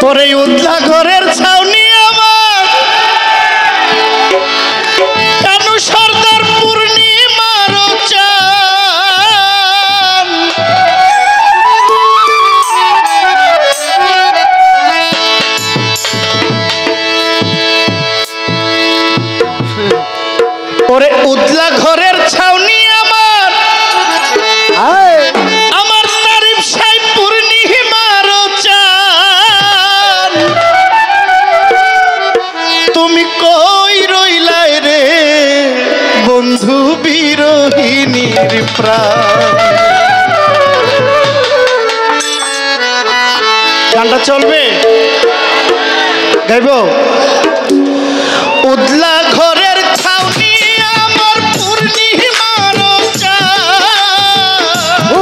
ওরে উদলা ঘরের ছাউনি আমার কেন সর্দার পূর্ণিমার চাঁদ ওরে উদলা ঘরের ছাউনি আমার আমার তারিফ সাই পূর্ণিমার চাঁদ তুমি কই রইলাই রে বন্ধু বিরহিনীর প্রাণ গানটা চলবে গাইব উদলা ঘরের ছাউনি আমার পূর্ণিমার চাঁদ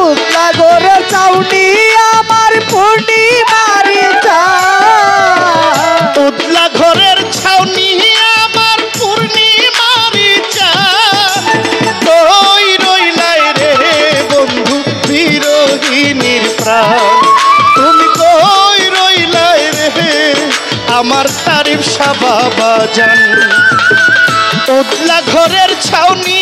উদলা ঘরের ছাউনি আমার পূর্ণিমার চাঁদ উদলা ঘরের ছাউনি আমার পূর্ণিমার চাঁদ কই রইলাই রে বন্ধু বিরহিনীর প্রাণ তুমি কই রইলাই রে আমার তারিফ সাবাবা জান উদলা ঘরের ছাউনি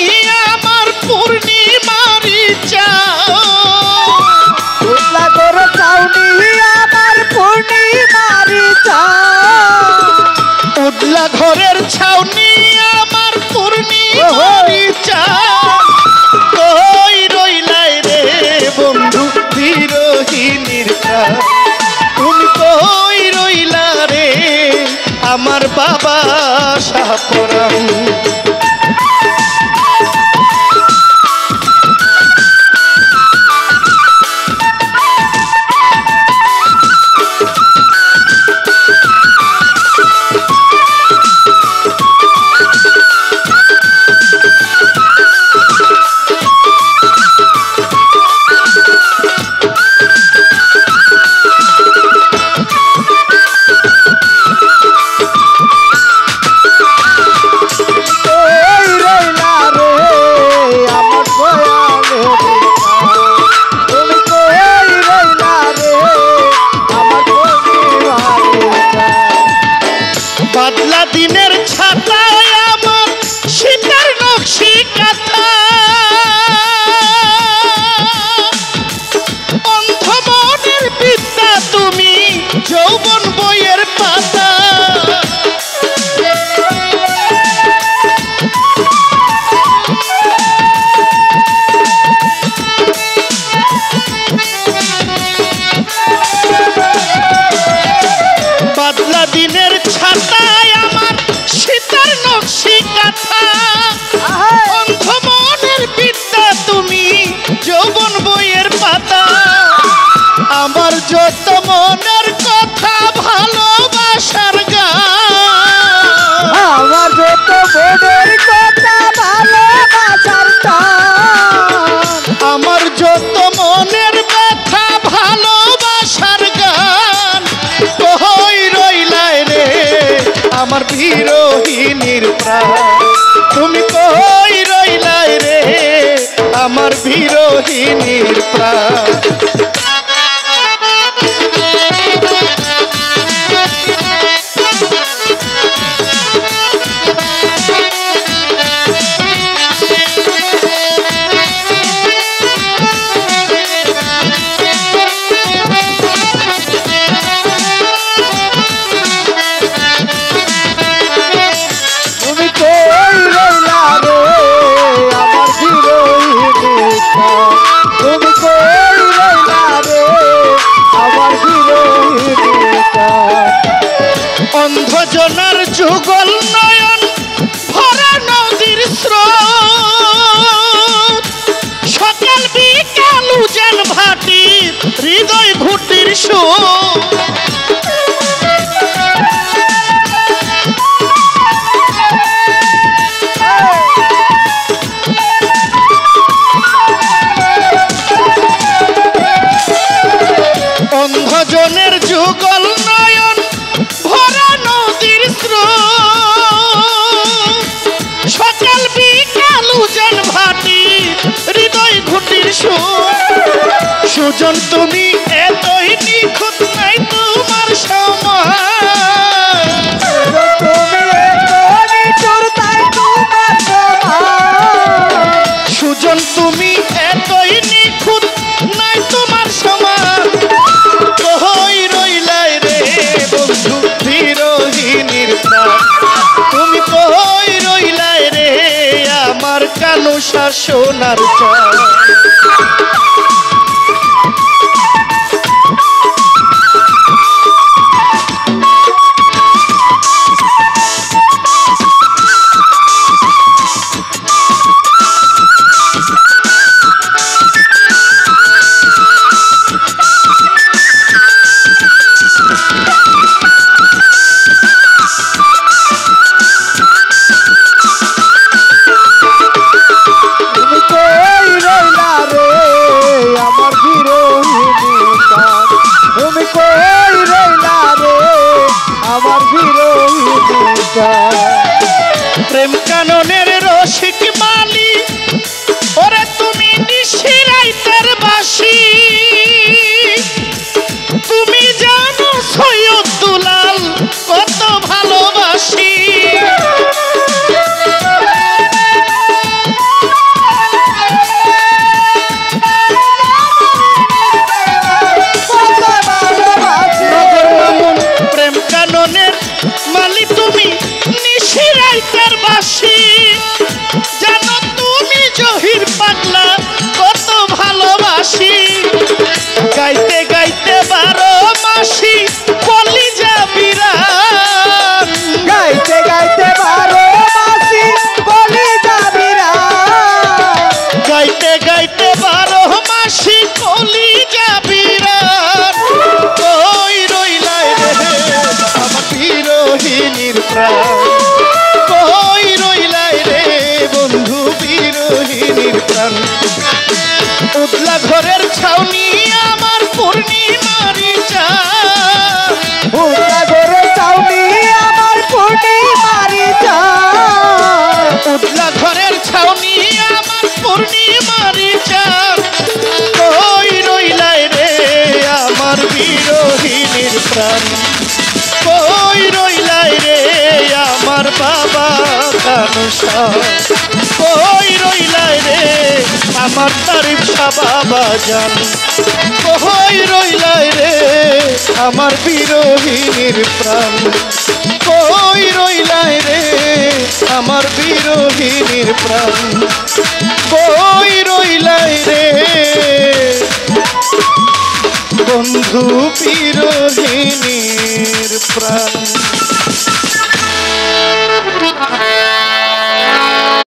আমার পূর্ণিমার চাঁদ উদলা ঘরের ছাউনি আমার পূর্ণিমার চাঁদ উদলা ঘরের ছাউনি আমার পূর্ণিমার চাঁদ কই রইলাই রে বন্ধু বিরহিনীর প্রাণ তুমি কই রইলা রে আমার বাবা শাহপরাম বাদলা দিনের ছাতায় আমার শীতের নকশি কাঁথা অন্ধ মনের বিদ্যা তুমি যৌবন বইয়ের পাতা বাদলা দিনের ছাতায় আমার শীতের নকশি কাঁথা অন্ধ মনের বিদ্যা তুমি যৌবন বইয়ের পাতা আমার যত মনের কথা ভালোবাসার গান আমার যত মনের কথা ভালোবাসার টান আমার যত মনের ব্যথা ভালোবাসার গান কই রইলাই রে আমার বিরহিনীর প্রাণ তুমি কই রইলাই রে আমার বিরহিনীর প্রাণ তুমি কই রইলা রে আমার বিরহিনীর প্রাণ তুমি কই রইলা রে আমার বিরহিনীর প্রাণ অন্ধজনার যুগল নয়ন ভরা নদীর স্রোত সকাল বিকাল উজান ভাটির হৃদয় ঘুটির সুর অন্ধজনের যুগল নয়ন ভরা নদীর স্রোত সকাল বিকাল উজান ভাটি হৃদয় ঘুটির সুর সুজন তুমি এতই নিখুঁত নাই তোমার সময় বসা সোনার চাঁদ। প্রেম কাননের রসিক মালি ওরে তুমি নিশিরাইতের বাসি, তুমি জানো সৈয়দ দুলাল কত ভালোবাসি। প্রেম কাননের মালি তুমি নিশিরাইতের বাসি, জানো তুমি জহির পাগলা কত ভালোবাসি। গাইতে গাইতে 12 মাসি কলিজা বিরান, গাইতে গাইতে 12 মাসি কলিজা বিরান, গাইতে গাইতে 12 মাসি কলিজা বিরান। কই রইলাই রে আমার বিরহিনীর প্রাণ, কই রইলাই রে বন্ধু বিরহিনীর প্রাণ। উদলা ঘরের ছাউনি আমার পূর্ণিমারি চাঁদ, উদলা ঘরের ছাউনি আমার পূর্ণিমারি চাঁদ, উদলা ঘরের ছাউনি আমার পূর্ণিমারি চাঁদ। কই রইলাই রে আমার বিরহিনীর প্রাণ, কই রইলাই রে আমার বাবা কানুসা, কই রইলাই রে আমার তারিফ শাহ বাবা জান, কই রইলাই রে আমার বিরহিনীর প্রাণ, কই রইলাই রে আমার বিরহিনীর প্রাণ, কই রইলাই রে বন্ধু বিরহিনীর প্রাণ।